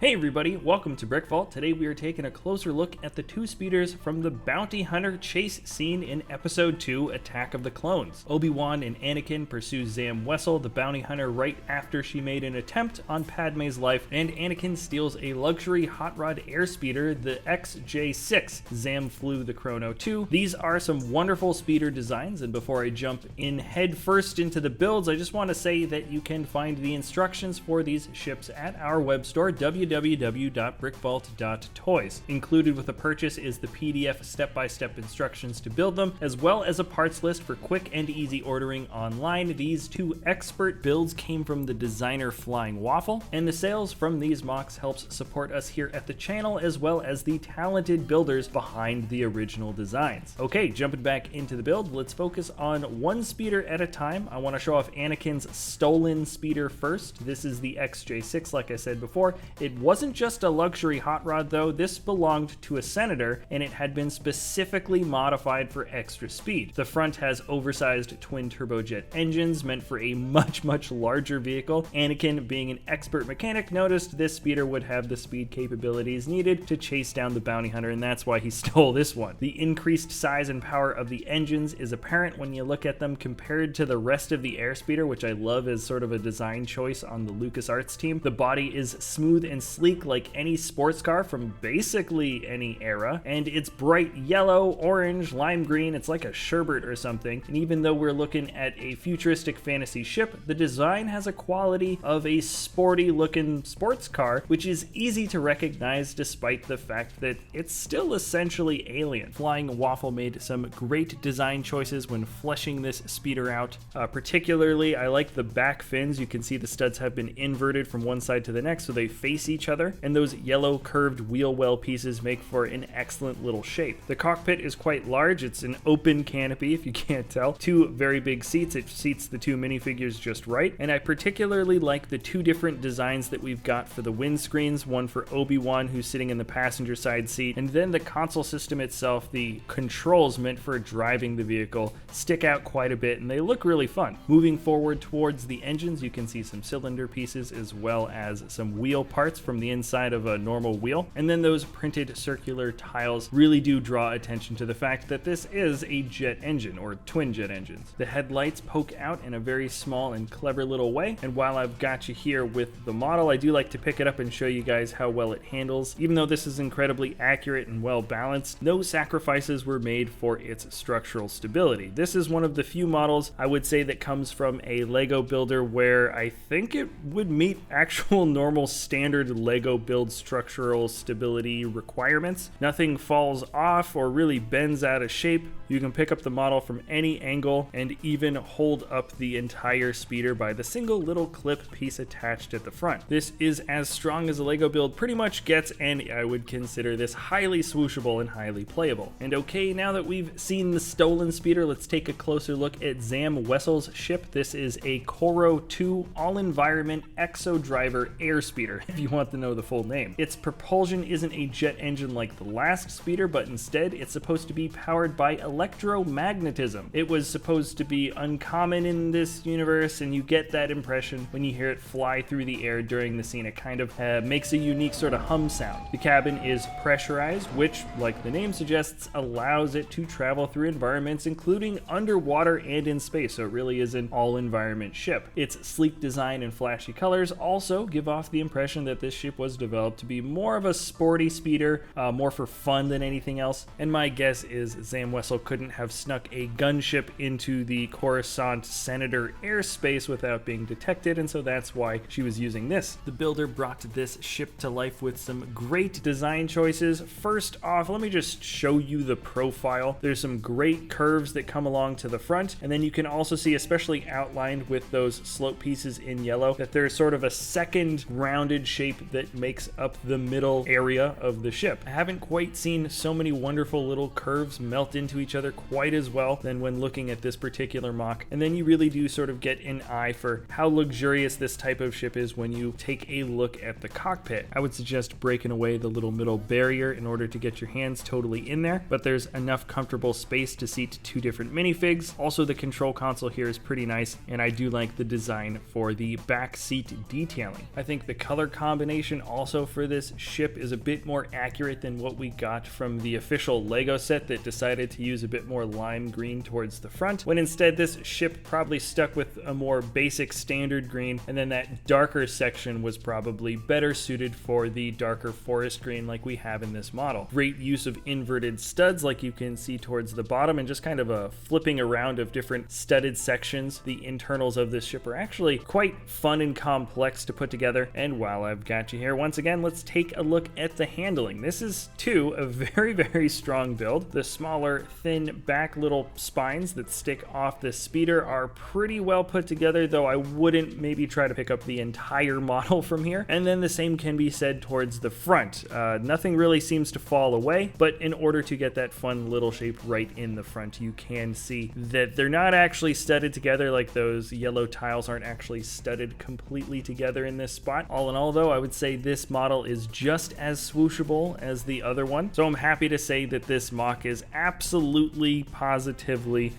Hey everybody, welcome to BrickVault. Today we are taking a closer look at the two speeders from the bounty hunter chase scene in Episode 2, Attack of the Clones. Obi-Wan and Anakin pursue Zam Wesell, the bounty hunter, right after she made an attempt on Padme's life, and Anakin steals a luxury hot rod airspeeder, the XJ6. Zam flew the Chrono 2. These are some wonderful speeder designs, and before I jump in head first into the builds, I just want to say that you can find the instructions for these ships at our web store, www.brickvault.toys. Included with the purchase is the PDF step-by-step instructions to build them, as well as a parts list for quick and easy ordering online. These two expert builds came from the designer Flying Waffle, and the sales from these MOCs helps support us here at the channel, as well as the talented builders behind the original designs. Okay, jumping back into the build, let's focus on one speeder at a time. I want to show off Anakin's stolen speeder first. This is the XJ6, like I said before. It wasn't just a luxury hot rod though, this belonged to a senator and it had been specifically modified for extra speed. The front has oversized twin turbojet engines meant for a much larger vehicle. Anakin, being an expert mechanic, noticed this speeder would have the speed capabilities needed to chase down the bounty hunter, and that's why he stole this one. The increased size and power of the engines is apparent when you look at them compared to the rest of the airspeeder, which I love as sort of a design choice on the LucasArts team. The body is smooth and sleek like any sports car from basically any era, and it's bright yellow, orange, lime green. It's like a sherbet or something. And even though we're looking at a futuristic fantasy ship, the design has a quality of a sporty looking sports car, which is easy to recognize despite the fact that it's still essentially alien. Flying Waffle made some great design choices when fleshing this speeder out. Particularly, I like the back fins. You can see the studs have been inverted from one side to the next so they face each other, and those yellow curved wheel well pieces make for an excellent little shape. The cockpit is quite large. It's an open canopy, if you can't tell. Two very big seats. It seats the two minifigures just right, and I particularly like the two different designs that we've got for the windscreens, one for Obi-Wan, who's sitting in the passenger side seat, and then the console system itself. The controls meant for driving the vehicle stick out quite a bit, and they look really fun. Moving forward towards the engines, you can see some cylinder pieces as well as some wheel parts from the inside of a normal wheel, and then those printed circular tiles really do draw attention to the fact that this is a jet engine, or twin jet engines. The headlights poke out in a very small and clever little way, and while I've got you here with the model, I do like to pick it up and show you guys how well it handles. Even though this is incredibly accurate and well balanced, no sacrifices were made for its structural stability. This is one of the few models I would say that comes from a Lego builder where I think it would meet actual normal standard Lego build structural stability requirements. Nothing falls off or really bends out of shape. You can pick up the model from any angle and even hold up the entire speeder by the single little clip piece attached at the front. This is as strong as a Lego build pretty much gets, and I would consider this highly swooshable and highly playable. And okay, now that we've seen the stolen speeder, let's take a closer look at Zam Wesell's ship. This is a Chrono 2 all-environment exo-driver airspeeder, if you want to know the full name. Its propulsion isn't a jet engine like the last speeder, but instead it's supposed to be powered by electromagnetism. It was supposed to be uncommon in this universe, and you get that impression when you hear it fly through the air during the scene. It kind of makes a unique sort of hum sound. The cabin is pressurized, which, like the name suggests, allows it to travel through environments including underwater and in space, so it really is an all-environment ship. Its sleek design and flashy colors also give off the impression that this ship ship was developed to be more of a sporty speeder, more for fun than anything else. And my guess is Zam Wessel couldn't have snuck a gunship into the Coruscant Senator airspace without being detected, and so that's why she was using this. The builder brought this ship to life with some great design choices. First off, let me just show you the profile. There's some great curves that come along to the front, and then you can also see, especially outlined with those slope pieces in yellow, that there's sort of a second rounded shape that makes up the middle area of the ship. I haven't quite seen so many wonderful little curves melt into each other quite as well than when looking at this particular MOC, and then you really do sort of get an eye for how luxurious this type of ship is when you take a look at the cockpit. I would suggest breaking away the little middle barrier in order to get your hands totally in there, but there's enough comfortable space to seat 2 different minifigs. Also, the control console here is pretty nice, and I do like the design for the back seat detailing. I think the color combination also for this ship is a bit more accurate than what we got from the official Lego set that decided to use a bit more lime green towards the front, when instead this ship probably stuck with a more basic standard green, and then that darker section was probably better suited for the darker forest green like we have in this model. Great use of inverted studs like you can see towards the bottom, and just kind of a flipping around of different studded sections. The internals of this ship are actually quite fun and complex to put together. And while I've got you here, once again, let's take a look at the handling. This is too a very strong build. The smaller, thin back little spines that stick off the speeder are pretty well put together, though I wouldn't maybe try to pick up the entire model from here. And then the same can be said towards the front. Nothing really seems to fall away, but in order to get that fun little shape right in the front, you can see that they're not actually studded together, like those yellow tiles aren't actually studded completely together in this spot. All in all, though, I would say this model is just as swooshable as the other one, so I'm happy to say that this MOC is absolutely positively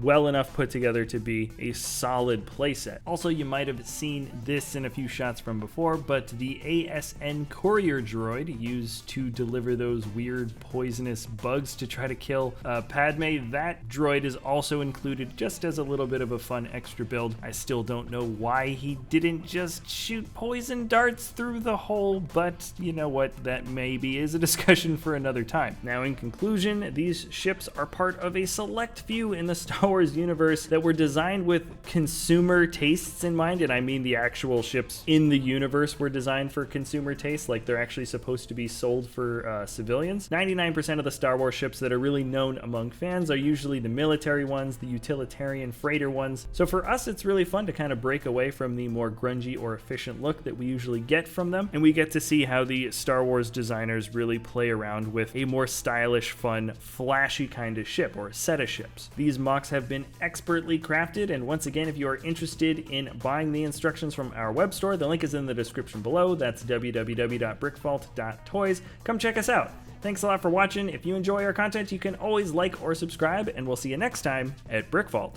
well enough put together to be a solid playset. Also, you might have seen this in a few shots from before, but the ASN courier droid used to deliver those weird poisonous bugs to try to kill Padme, that droid is also included just as a little bit of a fun extra build. I still don't know why he didn't just shoot poison darts through the hole, but you know what, that maybe is a discussion for another time. Now, in conclusion, these ships are part of a select few in the Star Wars universe that were designed with consumer tastes in mind, and I mean the actual ships in the universe were designed for consumer tastes, like they're actually supposed to be sold for civilians. 99% of the Star Wars ships that are really known among fans are usually the military ones, the utilitarian freighter ones, so for us it's really fun to kind of break away from the more grungy or efficient look that we usually get from them, and we get to see how the Star Wars designers really play around with a more stylish, fun, flashy kind of ship or set of ships. These MOCs have been expertly crafted, and once again, if you are interested in buying the instructions from our web store, the link is in the description below. That's www.brickvault.toys. Come check us out. Thanks a lot for watching. If you enjoy our content, you can always like or subscribe, and we'll see you next time at BrickVault.